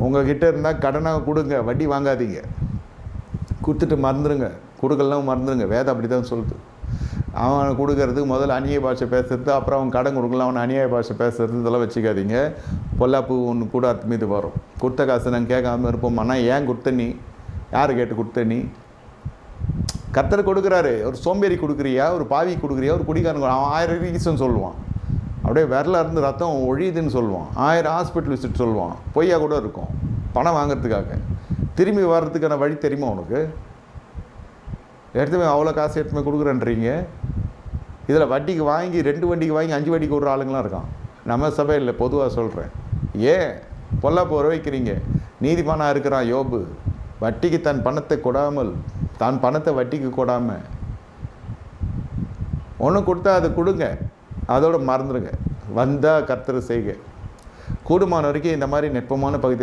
உங்கள்கிட்ட இருந்தால் கடனாக கொடுங்க, வட்டி வாங்காதீங்க. கொடுத்துட்டு மறந்துடுங்க, கொடுக்கலாம் மறந்துடுங்க. வேதம் அப்படி தான் சொல்லுது. அவன் கொடுக்கறதுக்கு முதல்ல அந்நிய பாஷை பேசுறது, அப்புறம் அவன் கடன் கொடுக்கலாம், அவன் அந்நிய பாஷை பேசுறது, இதெல்லாம் வச்சுக்காதீங்க. பொல்லாப்பு ஒன்று கூட அது மீது வரும். கொடுத்த காசு நாங்கள் கேட்காம இருப்போம்னா, ஏன் கொடுத்த நீ? யார் கேட்டு கொடுத்த நீ? கர்த்தர் கொடுக்குறாரு. ஒரு சோம்பேறி கொடுக்குறியா, ஒரு பாவி கொடுக்குறியா, ஒரு குடிகாரன் அவன் 1000 ரீசன் சொல்லுவான். அப்படியே விரல இருந்து ரத்தம் ஒழியுதுன்னு சொல்லுவான். 1000 ஹாஸ்பிட்டல் விசிட் சொல்லுவான். பொய்யா கூட இருக்கும். பணம் வாங்கிறதுக்காக. திரும்பி வர்றதுக்கான வழி தெரியுமா உனக்கு? எடுத்துமே அவ்வளோ காசு எடுத்துமே கொடுக்குறேன்றீங்க. இதில் வட்டிக்கு வாங்கி 2 வண்டிக்கு வாங்கி 5 வட்டிக்கு விடுற ஆளுங்களாம் இருக்கான். நம்ம சபையில் பொதுவாக சொல்கிறேன். ஏன் பொல்லாப்பு வர வைக்கிறீங்க? நீதிமானாக இருக்கிறான் யோபு. வட்டிக்கு தன் பணத்தை கொடாமல், தான் பணத்தை வட்டிக்கு கொடாமல் ஒன்று கொடுத்தா அது கொடுங்க, அதோடு மறந்துடுங்க. வந்தால் கர்த்தர் செய்க. கூடுமான வரைக்கும் இந்த மாதிரி நெப்பமான பகுதியில்